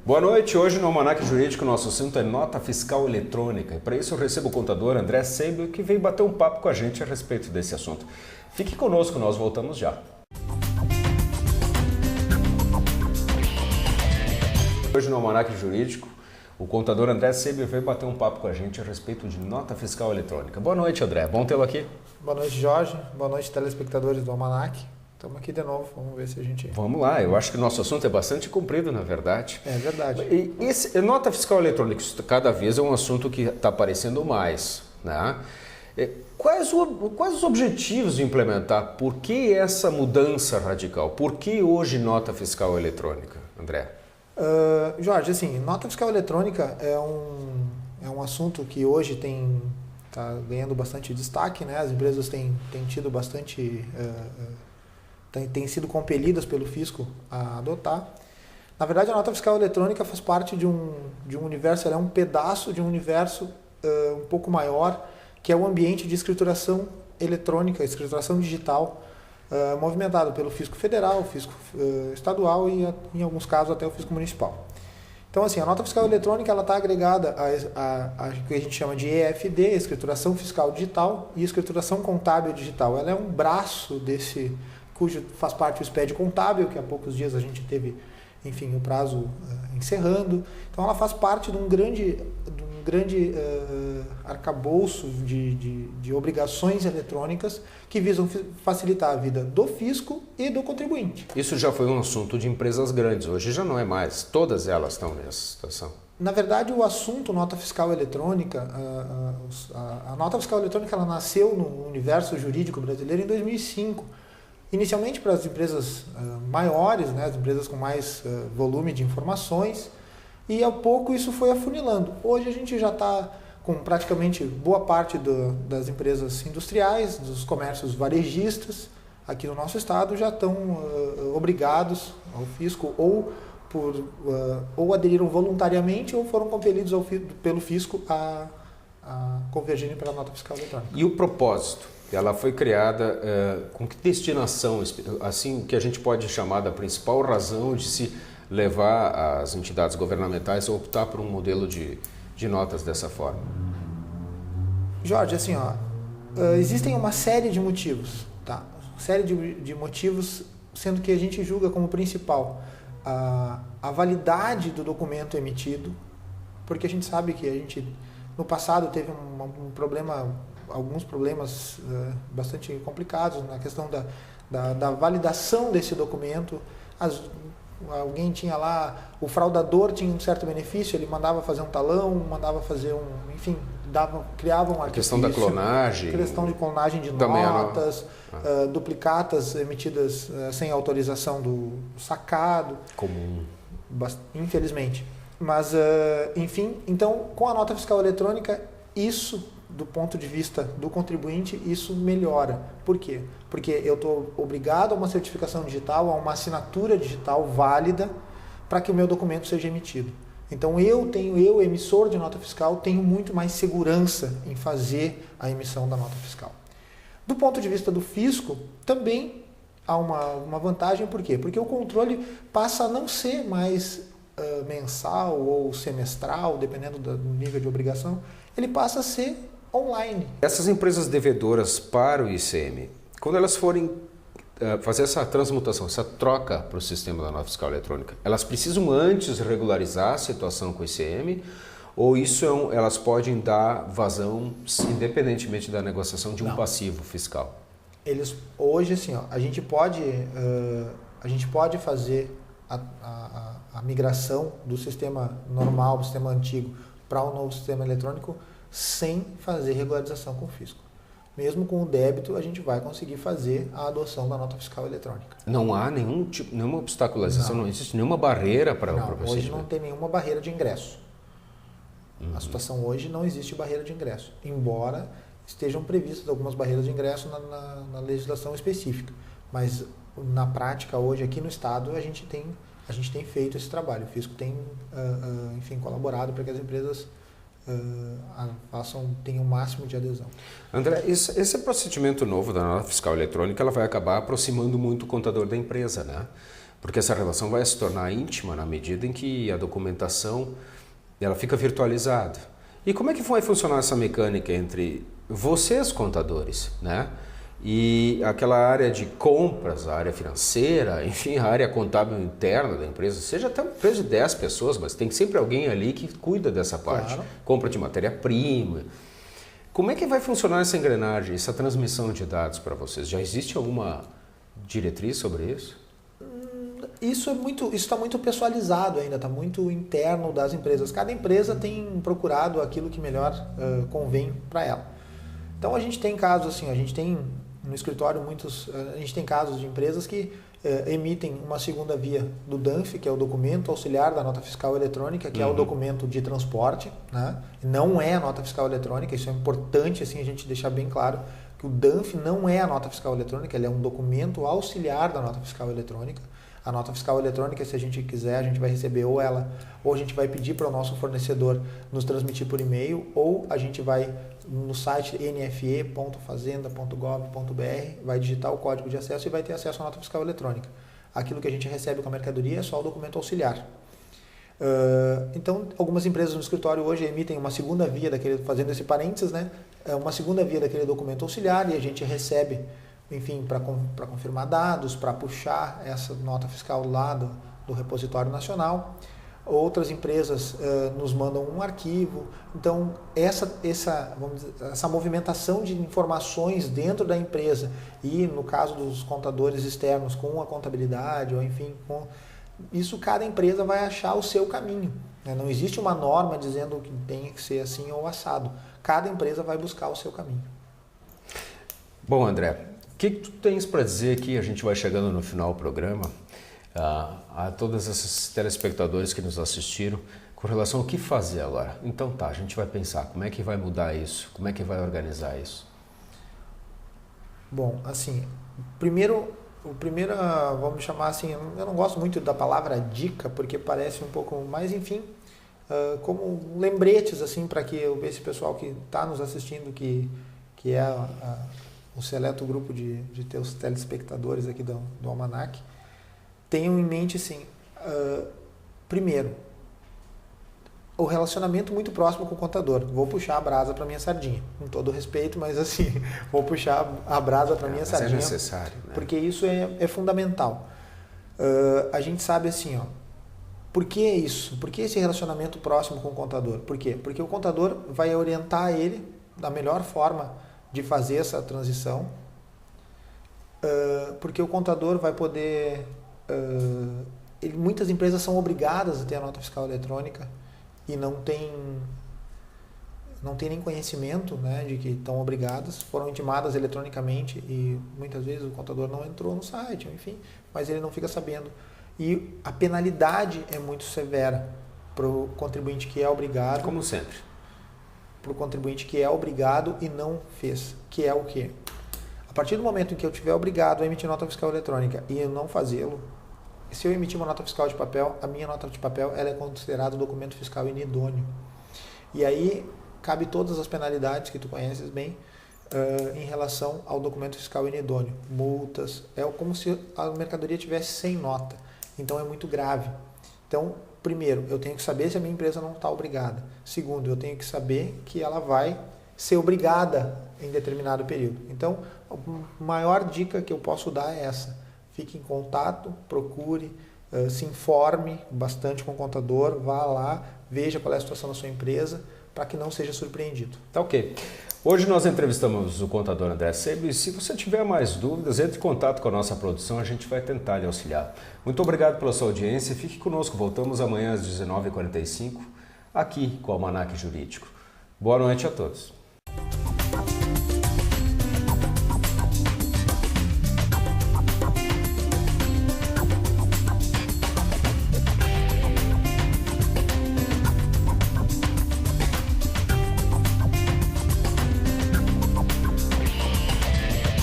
Boa noite, hoje no Almanac Jurídico nosso assunto é nota fiscal eletrônica e para isso eu recebo o contador André Sebel que veio bater um papo com a gente a respeito desse assunto. Fique conosco, nós voltamos já. Hoje no Almanac Jurídico o contador André Sebel veio bater um papo com a gente a respeito de nota fiscal eletrônica. Boa noite, André, bom tê-lo aqui. Boa noite, Jorge, boa noite, telespectadores do Almanac. Estamos aqui de novo, vamos ver se a gente... Vamos lá, eu acho que o nosso assunto é bastante comprido, na verdade. É verdade. E nota fiscal eletrônica, isso cada vez é um assunto que está aparecendo mais, né? Quais os objetivos de implementar? Por que essa mudança radical? Por que hoje nota fiscal eletrônica, André? Jorge, assim, nota fiscal eletrônica é um assunto que hoje está ganhando bastante destaque, né? As empresas têm tido bastante... têm sido compelidas pelo fisco a adotar. Na verdade, a nota fiscal eletrônica faz parte de um universo, ela é um pedaço de um universo um pouco maior, que é o ambiente de escrituração eletrônica, escrituração digital, movimentado pelo fisco federal, fisco estadual e, em alguns casos, até o fisco municipal. Então, assim, a nota fiscal eletrônica está agregada a que a gente chama de EFD, escrituração fiscal digital, e escrituração contábil digital. Ela é um braço cujo faz parte do SPED contábil, que há poucos dias a gente teve, enfim, o prazo encerrando. Então ela faz parte de um grande arcabouço de obrigações eletrônicas que visam facilitar a vida do fisco e do contribuinte. Isso já foi um assunto de empresas grandes, hoje já não é mais, todas elas estão nessa situação. Na verdade, o assunto nota fiscal eletrônica, a nota fiscal eletrônica ela nasceu no universo jurídico brasileiro em 2005, inicialmente para as empresas maiores, né, as empresas com mais volume de informações, e ao pouco isso foi afunilando. Hoje a gente já está com praticamente boa parte das empresas industriais, dos comércios varejistas aqui no nosso estado já estão obrigados ao fisco ou aderiram voluntariamente ou foram compelidos pelo fisco a convergirem para a nota fiscal eletrônica. E o propósito? Ela foi criada com que destinação, assim, que a gente pode chamar da principal razão de se levar as entidades governamentais a optar por um modelo de notas dessa forma? Jorge, assim, existem uma série de motivos, tá? Uma série de motivos, sendo que a gente julga como principal a validade do documento emitido, porque a gente sabe que a gente, no passado, teve alguns problemas bastante complicados na questão da validação desse documento. Alguém tinha lá, o fraudador tinha um certo benefício, ele mandava fazer um talão, mandava fazer enfim, criava um artifício. A questão da clonagem. Questão de clonagem de notas, duplicatas emitidas sem autorização do sacado. Comum. Infelizmente. Mas, enfim, então, com a nota fiscal eletrônica, isso, do ponto de vista do contribuinte, isso melhora. Por quê? Porque eu estou obrigado a uma certificação digital, a uma assinatura digital válida para que o meu documento seja emitido. Então eu, emissor de nota fiscal, tenho muito mais segurança em fazer a emissão da nota fiscal. Do ponto de vista do fisco, também há uma vantagem. Por quê? Porque o controle passa a não ser mais mensal ou semestral, dependendo do nível de obrigação, ele passa a ser online. Essas empresas devedoras para o ICM, quando elas forem fazer essa transmutação, essa troca para o sistema da nota fiscal eletrônica, elas precisam antes regularizar a situação com o ICM ou elas podem dar vazão independentemente da negociação de um passivo fiscal? Hoje, assim, a gente pode fazer a migração do sistema normal, do sistema antigo, para o novo sistema eletrônico sem fazer regularização com o fisco. Mesmo com o débito, a gente vai conseguir fazer a adoção da nota fiscal eletrônica. Não há nenhuma obstaculização, não existe nenhuma barreira para o procedimento? Hoje não tem nenhuma barreira de ingresso. A situação hoje não existe barreira de ingresso, embora estejam previstas algumas barreiras de ingresso na legislação específica. Mas na prática, hoje, aqui no Estado, a gente tem feito esse trabalho. O fisco tem, enfim, colaborado para que as empresas tenham o máximo de adesão. André, esse procedimento novo da nota fiscal eletrônica ela vai acabar aproximando muito o contador da empresa, né? Porque essa relação vai se tornar íntima na medida em que a documentação ela fica virtualizada. E como é que vai funcionar essa mecânica entre vocês, contadores, né? E aquela área de compras, a área financeira, enfim, a área contábil interna da empresa, seja até uma empresa de 10 pessoas, mas tem sempre alguém ali que cuida dessa parte. Claro. Compra de matéria-prima. Como é que vai funcionar essa engrenagem, essa transmissão de dados para vocês? Já existe alguma diretriz sobre isso? Isso está muito pessoalizado ainda, está muito interno das empresas. Cada empresa tem procurado aquilo que melhor convém para ela. Então a gente tem casos assim, a gente tem no escritório a gente tem casos de empresas que emitem uma segunda via do DANF, que é o documento auxiliar da nota fiscal eletrônica, que é o documento de transporte, né? Não é a nota fiscal eletrônica, isso é importante assim a gente deixar bem claro que o DANF não é a nota fiscal eletrônica, ele é um documento auxiliar da nota fiscal eletrônica. A nota fiscal eletrônica, se a gente quiser, a gente vai receber ou a gente vai pedir para o nosso fornecedor nos transmitir por e-mail, ou a gente vai no site nfe.fazenda.gov.br, vai digitar o código de acesso e vai ter acesso à nota fiscal eletrônica. Aquilo que a gente recebe com a mercadoria é só o documento auxiliar. Então, algumas empresas no escritório hoje emitem uma segunda via fazendo esse parênteses, né? Uma segunda via daquele documento auxiliar e a gente recebe, enfim, para confirmar dados, para puxar essa nota fiscal lá do repositório nacional. Outras empresas nos mandam um arquivo. Então, essa movimentação de informações dentro da empresa e, no caso dos contadores externos, com a contabilidade, ou enfim, isso cada empresa vai achar o seu caminho. Né? Não existe uma norma dizendo que tem que ser assim ou assado. Cada empresa vai buscar o seu caminho. Bom, André, o que tu tens para dizer aqui? A gente vai chegando no final do programa. A todos esses telespectadores que nos assistiram, com relação ao que fazer agora. Então tá, a gente vai pensar como é que vai mudar isso, como é que vai organizar isso. Bom, assim, vamos chamar assim, eu não gosto muito da palavra dica, porque parece um pouco, mas enfim, como lembretes assim para que esse pessoal que está nos assistindo, que é o seleto grupo de teus telespectadores aqui do Almanac, tenham em mente, assim, primeiro, o relacionamento muito próximo com o contador. Vou puxar a brasa para minha sardinha, com todo respeito, mas assim, vou puxar a brasa para minha sardinha. É necessário, né? Porque isso é fundamental. A gente sabe assim, ó, por que isso? Por que esse relacionamento próximo com o contador? Por quê? Porque o contador vai orientar ele da melhor forma de fazer essa transição, porque o contador vai poder... muitas empresas são obrigadas a ter a nota fiscal eletrônica e não tem nem conhecimento, né, de que estão obrigadas, foram intimadas eletronicamente e muitas vezes o contador não entrou no site, enfim, mas ele não fica sabendo. E a penalidade é muito severa para o contribuinte que é obrigado. Como sempre. Para o contribuinte que é obrigado e não fez, que é o quê? A partir do momento em que eu estiver obrigado a emitir nota fiscal eletrônica e eu não fazê-lo, se eu emitir uma nota fiscal de papel, a minha nota de papel ela é considerada documento fiscal inidôneo. E aí cabe todas as penalidades que tu conheces bem em relação ao documento fiscal inidôneo. Multas, é como se a mercadoria tivesse sem nota. Então é muito grave. Então, primeiro, eu tenho que saber se a minha empresa não está obrigada. Segundo, eu tenho que saber que ela vai ser obrigada em determinado período. Então, a maior dica que eu posso dar é essa. Fique em contato, procure, se informe bastante com o contador, vá lá, veja qual é a situação da sua empresa, para que não seja surpreendido. Tá ok. Hoje nós entrevistamos o contador André Sebo e se você tiver mais dúvidas, entre em contato com a nossa produção, a gente vai tentar lhe auxiliar. Muito obrigado pela sua audiência, fique conosco, voltamos amanhã às 19h45, aqui com o Almanac Jurídico. Boa noite a todos.